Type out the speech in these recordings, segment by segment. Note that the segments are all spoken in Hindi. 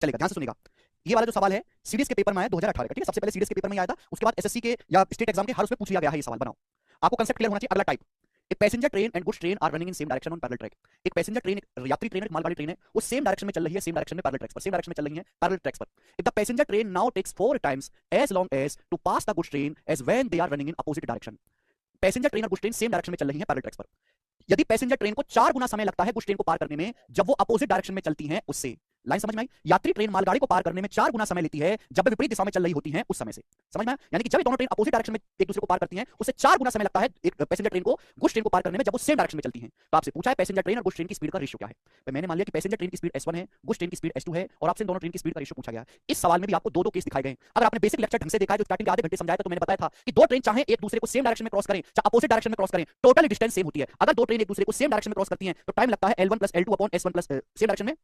चलेगा, ध्यान से सुनेगा। ये वाला जो सवाल है सीडीएस के पेपर में आया 2018 का, ठीक है, सबसे पहले सीडीएस के पेपर में आया था, उसके बाद एसएससी के या स्टेट एग्जाम के हर उसमें पूछ लिया गया है ये सवाल। बनाओ, आपको कांसेप्ट क्लियर होना चाहिए। अगला टाइप, एक passenger train and goods train are running in same direction on parallel track. एक पैसेंजर ट्रेन, एक यात्री ट्रेन, एक मालगाड़ी ट्रेन है, वो सेम डायरेक्शन में चल रही है, सेम डायरेक्शन में पैरेलल ट्रैक्स पर, सेम डायरेक्शन में चल रही है पैरेलल ट्रैक्स पर। If the passenger train now takes 4 times as long as to pass the goods train as when they are running in opposite direction. Passenger train और गुड्स ट्रेन सेम डायरेक्शन में चल रही है पैरेलल ट्रैक्स पर। यदि पैसेंजर ट्रेन को 4 गुना समय लगता है गुड्स ट्रेन को पार करने में जब वो अपोजिट डायरेक्शन में चलती हैं उससे। लाइन समझ में आई? यात्री ट्रेन मालगाड़ी को पार करने में 4 गुना समय लेती है जब वे विपरीत दिशा में चल रही होती हैं उस समय से। समझ में आया? यानी कि जब ये दोनों ट्रेन अपोजिट डायरेक्शन में एक दूसरे को पार करती हैं उससे 4 गुना समय लगता है एक पैसेंजर ट्रेन को गुड्स ट्रेन को पार करने में जब वो सेम डायरेक्शन में चलती हैं। तो आपसे पूछा है पैसेंजर ट्रेन और गुड्स ट्रेन की स्पीड का रेशियो क्या है। तो मैंने मान लिया कि पैसेंजर ट्रेन की स्पीड s1 है, गुड्स ट्रेन की स्पीड s2 है, और आपसे दोनों ट्रेन की स्पीड का रेशियो पूछा गया। इस सवाल में भी आपको दो केस दिखाए गए। अगर आपने बेसिक लेक्चर ढंग से देखा है जो स्टार्टिंग के आधे घंटे समझाया था, तो मैंने बताया था कि दो ट्रेन चाहे एक दूसरे को सेम डायरेक्शन में क्रॉस करें चाहे अपोजिट डायरेक्शन में क्रॉस करें, टोटल डिस्टेंस सेम होती है। अगर दो ट्रेन एक दूसरे को सेम डायरेक्शन में क्रॉस करती हैं तो टाइम लगता है L1 + L2 upon S1 plus same direction में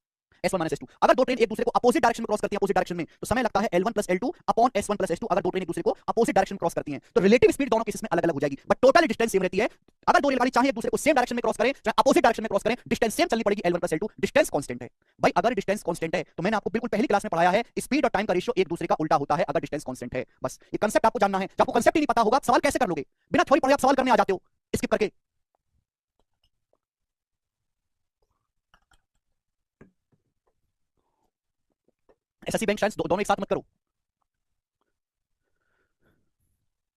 S1 - S2। अगर दो ट्रेन एक दूसरे को अपोजिट डायरेक्शन में क्रॉस करती हैं अपोजिट डायरेक्शन में तो समय लगता है L1 + L2 upon S1 + S2। अगर दो ट्रेन एक दूसरे को अपोजिट डायरेक्शन में क्रॉस करती हैं तो रिलेटिव स्पीड दोनों केसेस में अलग-अलग हो जाएगी, बट टोटल डिस्टेंस सेम रहती है। अगर दो रेलगाड़ी चाहे एक दूसरे को सेम डायरेक्शन में क्रॉस करें चाहे अपोजिट डायरेक्शन में क्रॉस करें, डिस्टेंस सेम चलनी पड़ेगी L1 + L2। डिस्टेंस कांस्टेंट है भाई। अगर डिस्टेंस कांस्टेंट है तो मैंने आपको बिल्कुल पहली क्लास में पढ़ाया है, स्पीड और टाइम का रेशियो एक दूसरे का उल्टा होता है अगर डिस्टेंस कांस्टेंट है। बस ये कांसेप्ट आपको जानना है। जब आपको कांसेप्ट ही नहीं पता होगा आप सवाल कैसे कर लोगे? बिना थ्योरी पढ़े आप सवाल करने आ जाते हो स्किप करके। एसएससी बैंक साइंस दोनों एक साथ मत करो।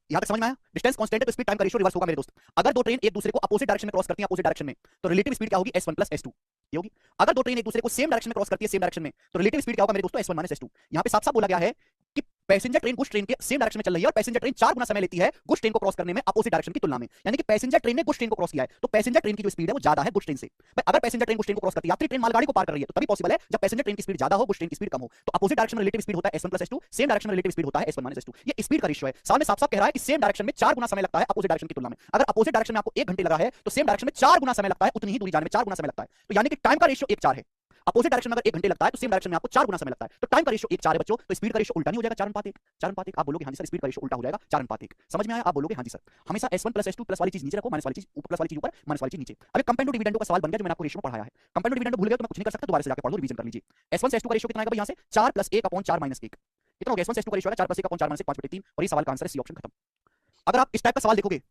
यहां तक समझ में आया? डिस्टेंस कांस्टेंट है तो स्पीड टाइम का रेशियो रिवर्स होगा मेरे दोस्त। अगर दो ट्रेन एक दूसरे को अपोजिट डायरेक्शन में क्रॉस करती हैं अपोजिट डायरेक्शन में तो रिलेटिव स्पीड क्या होगी? S1 + S2 ये होगी। अगर दो ट्रेन एक दूसरे को सेम डायरेक्शन में क्रॉस करती है सेम डायरेक्शन में तो रिलेटिव स्पीड क्या होगा मेरे दोस्तों? S1 - S2। यहां पे साफ-साफ बोला गया है कि पैसेंजर ट्रेन गुड्स ट्रेन के सेम डायरेक्शन में चल रही है और पैसेंजर ट्रेन 4 गुना समय लेती है गुड्स ट्रेन को क्रॉस करने में अपोजिट डायरेक्शन की तुलना में। यानी कि पैसेंजर ट्रेन ने गुड्स ट्रेन को क्रॉस किया है तो पैसेंजर ट्रेन की जो स्पीड है वो ज्यादा है गुड्स ट्रेन से। भाई अगर पैसेंजर ट्रेन गुड्स ट्रेन को क्रॉस करती है, यात्री ट्रेन मालगाड़ी को पार कर रही है, तो तभी पॉसिबल है जब पैसेंजर ट्रेन की स्पीड ज्यादा हो गुड्स ट्रेन की स्पीड कम हो। तो अपोजिट डायरेक्शन में रिलेटिव स्पीड होता है S1 + S2, सेम डायरेक्शन में रिलेटिव स्पीड होता है S1 - S2। ये स्पीड का रेशियो है। सवाल में साफ-साफ कह रहा है कि सेम डायरेक्शन में 4 गुना समय लगता है अपोजिट डायरेक्शन की तुलना में। अगर अपोजिट डायरेक्शन में आपको 1 घंटे लगा है तो सेम डायरेक्शन में 4 गुना समय लगता है, उतनी ही दूरी जाने में 4 गुना समय लगता है। तो यानी कि टाइम का रेशियो 1:4 है। अपोजिट डायरेक्शन में अगर 1 घंटे लगता है तो सेम डायरेक्शन में आपको 4 गुना समय लगता है, तो टाइम का रेशियो 1:4 है बच्चों। तो स्पीड का रेशियो उल्टा नहीं हो जाएगा 4:1? 4:1 आप बोलोगे हां जी सर स्पीड का रेशियो उल्टा हो जाएगा 4:1। समझ में आया? आप बोलोगे हां जी सर। हमेशा S1 + S2 प्लस वाली चीज नीचे रखो, माइनस वाली चीज ऊपर, प्लस वाली चीज ऊपर, माइनस वाली चीज नीचे। अब कंपेंडो डिविडेंडो का सवाल बन गया जो मैंने आपको रेशियो पढ़ाया है। कंपेंडो डिविडेंडो भूल गए तो मैं कुछ नहीं कर सकता, दोबारा से जाकर पढ़ लो, रिवीजन कर लीजिए। S1 से S2 का रेशियो कितना आएगा भाई? यहां से 4 + 1 अपॉन 4 - 1 कितना हो गया? S1 से S2 का रेशियो आएगा 4 + 1 अपॉन 4 - 1 5/3 और ये सवाल का आंसर है सी ऑप्शन। खत्म। अगर आप इस टाइप का सवाल देखोगे,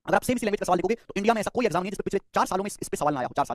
अगर आप सेम इसी लैंग्वेज का सवाल देखोगे तो इंडिया में ऐसा कोई एग्जाम नहीं है जिसपे पिछले 4 सालों में इस पे सवाल ना आया हो। 4 साल